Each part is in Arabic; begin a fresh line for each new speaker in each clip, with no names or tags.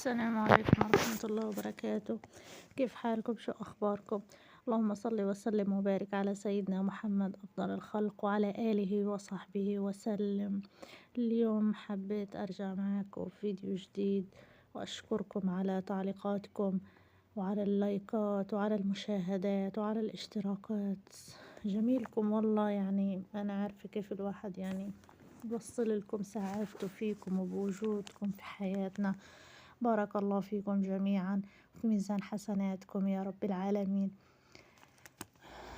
السلام عليكم ورحمة الله وبركاته. كيف حالكم؟ شو أخباركم؟ اللهم صل وسلم وبارك على سيدنا محمد أفضل الخلق وعلى آله وصحبه وسلم. اليوم حبيت أرجع معاكم في فيديو جديد، وأشكركم على تعليقاتكم وعلى اللايكات وعلى المشاهدات وعلى الاشتراكات. جميلكم والله، يعني أنا عارفة كيف الواحد يعني يوصل لكم سعادته فيكم وبوجودكم في حياتنا. بارك الله فيكم جميعا في ميزان حسناتكم يا رب العالمين.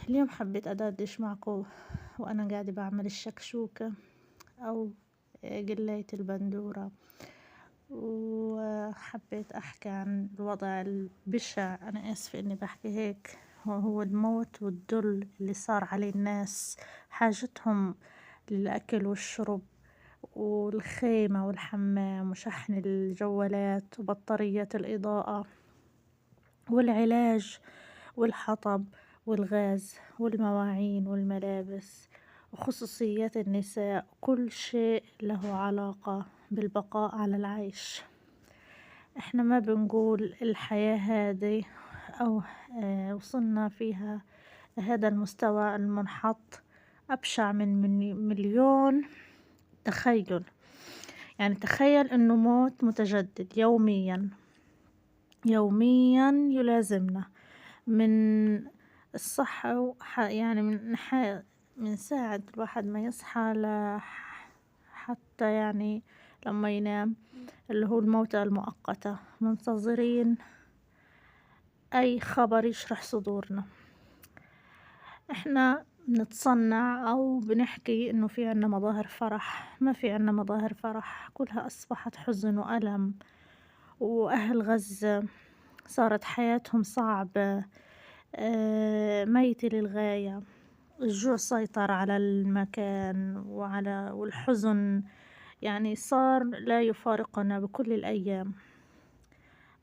اليوم حبيت أدردش معكم وأنا قاعدة بعمل الشكشوكة أو قلاية البندورة، وحبيت أحكي عن الوضع البشع، أنا آسفة إني بحكي هيك، وهو الموت والذل اللي صار عليه الناس، حاجتهم للأكل والشرب والخيمة والحمام وشحن الجوالات وبطارية الإضاءة والعلاج والحطب والغاز والمواعين والملابس وخصوصيات النساء، كل شيء له علاقة بالبقاء على العيش. احنا ما بنقول الحياة هذه أو وصلنا فيها هذا المستوى المنحط أبشع من مليون تخيل. يعني تخيل إنه موت متجدد يوميا يوميا يلازمنا من الصحة يعني من ساعة الواحد ما يصحى حتى يعني لما ينام، اللي هو الموتى المؤقتة، منتظرين أي خبر يشرح صدورنا. احنا بنتصنع أو بنحكي إنه في عنا مظاهر فرح، ما في عنا مظاهر فرح، كلها أصبحت حزن وألم. وأهل غزة صارت حياتهم صعبة، ميتة للغاية. الجوع سيطر على المكان والحزن يعني صار لا يفارقنا بكل الأيام.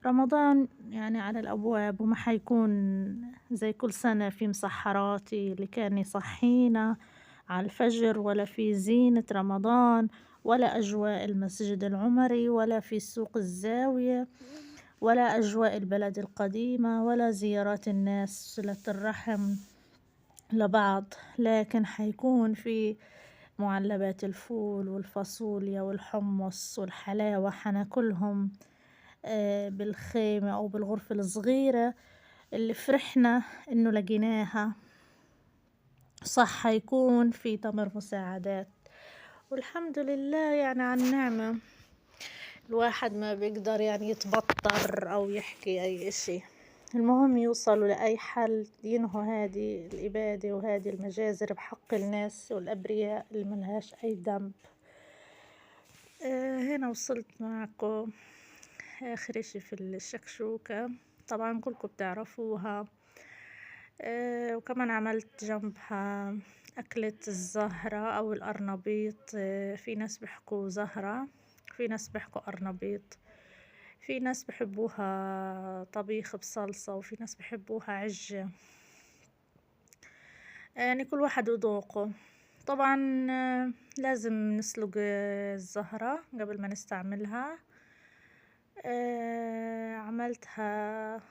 رمضان يعني على الأبواب، وما حيكون زي كل سنة في مسحراتي اللي كان يصحينا على الفجر، ولا في زينة رمضان، ولا أجواء المسجد العمري، ولا في سوق الزاوية، ولا أجواء البلد القديمة، ولا زيارات الناس صلة الرحم لبعض. لكن حيكون في معلبات الفول والفاصوليا والحمص والحلاوة، حناكلهم بالخيمة أو بالغرفة الصغيرة اللي فرحنا إنه لقيناها. صح، حيكون في تمر مساعدات، والحمد لله يعني عن النعمة. الواحد ما بيقدر يعني يتبطر أو يحكي أي إشي، المهم يوصلوا لأي حل ينهوا هذه الإبادة وهذه المجازر بحق الناس والأبرياء اللي ملهاش أي ذنب. هنا وصلت معكم آخر إشي في الشكشوكة، طبعا كلكم بتعرفوها. وكمان عملت جنبها أكلة الزهرة أو الأرنبيط. في ناس بيحكوا زهرة، في ناس بيحكوا أرنبيط، في ناس بحبوها طبيخ بصلصة، وفي ناس بحبوها عجة، يعني كل واحد وذوقه. طبعا لازم نسلق الزهرة قبل ما نستعملها. عملتها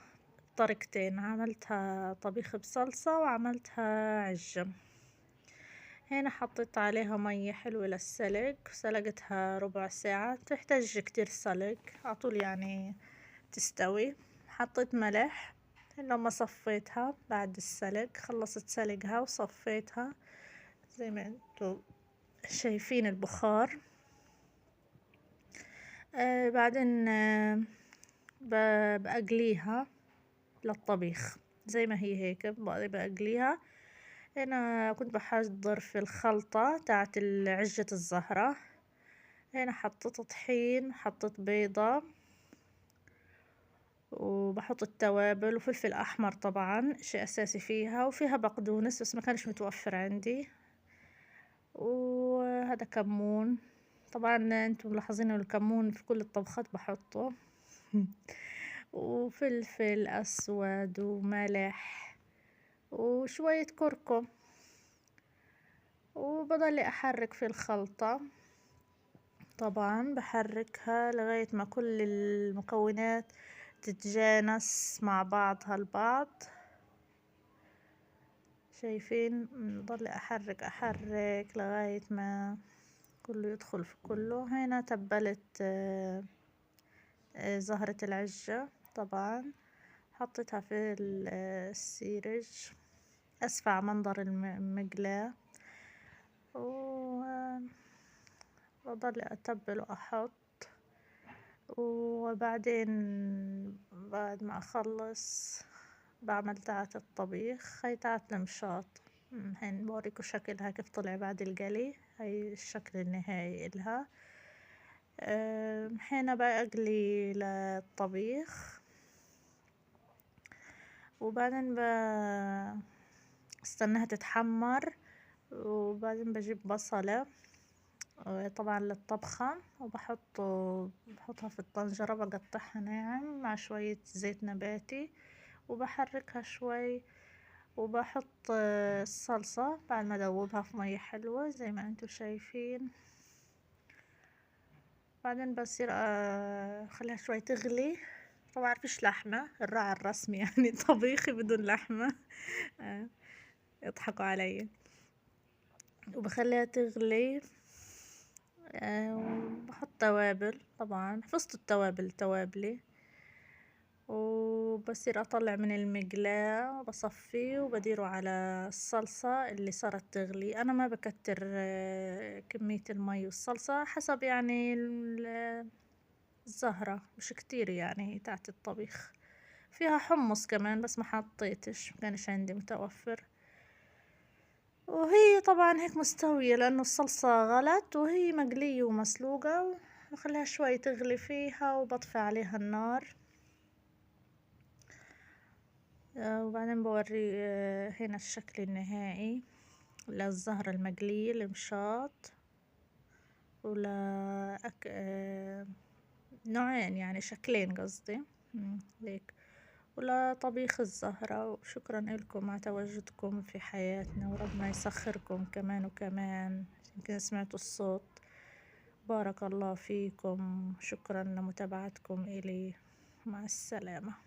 بطريقتين، عملتها طبيخ بصلصة وعملتها عجة. هنا حطيت عليها مية حلوة للسلق، سلقتها ربع ساعة، تحتاج كتير سلق عطول يعني تستوي. حطيت ملح لما صفيتها بعد السلق، خلصت سلقها وصفيتها زي ما انتو شايفين البخار. بعدين بقليها للطبيخ زي ما هي هيك، بقليها. هنا كنت بحضر في الخلطة تاعت عجة الزهرة. هنا حطيت طحين، حطيت بيضة، وبحط التوابل وفلفل أحمر، طبعا شيء أساسي فيها، وفيها بقدونس بس ما كانش متوفر عندي، وهذا كمون. طبعا انتم ملاحظين الكمون في كل الطبخات بحطه وفلفل أسود وملح وشوية كركم، وبضل أحرك في الخلطة طبعا بحركها لغاية ما كل المكونات تتجانس مع بعضها البعض. شايفين؟ بضل احرك احرك لغاية ما كله يدخل في كله. هنا تبلت زهرة العجة، طبعا حطيتها في السيرج أسفع منظر المقلاة، وبضل أتبل وأحط. وبعدين بعد ما أخلص بعمل تاعة الطبيخ. هاي تاعة المشاط، هين بوريكم شكلها كيف طلع بعد القلي. هاي الشكل النهائي إلها. هنا بقلي للطبيخ، وبعدين استناها تتحمر، وبعدين بجيب بصلة طبعا للطبخة، بحطها في الطنجرة، بقطعها ناعم مع شوية زيت نباتي، وبحركها شوي، وبحط الصلصة بعد ما ادوبها في مية حلوة زي ما انتم شايفين. بعدين بصير اخليها شوي تغلي. طبعا فيش لحمة، الراعي الرسمي يعني طبيخي بدون لحمة. يضحكوا علي. وبخليها تغلي. وبحط توابل، طبعا حفظت التوابل توابلي. وبصير اطلع من المقلاة وبصفيه وبديره على الصلصة اللي صارت تغلي. انا ما بكتر كمية المي والصلصة، حسب يعني الزهرة، مش كتير يعني تاعت الطبيخ. فيها حمص كمان بس ما حطيتش، مكانش عندي متوفر. وهي طبعا هيك مستوية لأنه الصلصة غلت، وهي مقلية ومسلوقة. وخليها شوي تغلي فيها وبطفي عليها النار. وبعدين بوري هنا الشكل النهائي للزهرة المقلية المشاط، ولا نوعين يعني شكلين قصدي. هيك. ولا طبيخ الزهرة. وشكرا لكم على تواجدكم في حياتنا، وربنا يسخركم كمان وكمان. يمكن سمعتوا الصوت. بارك الله فيكم. شكرا لمتابعتكم إلي. مع السلامة.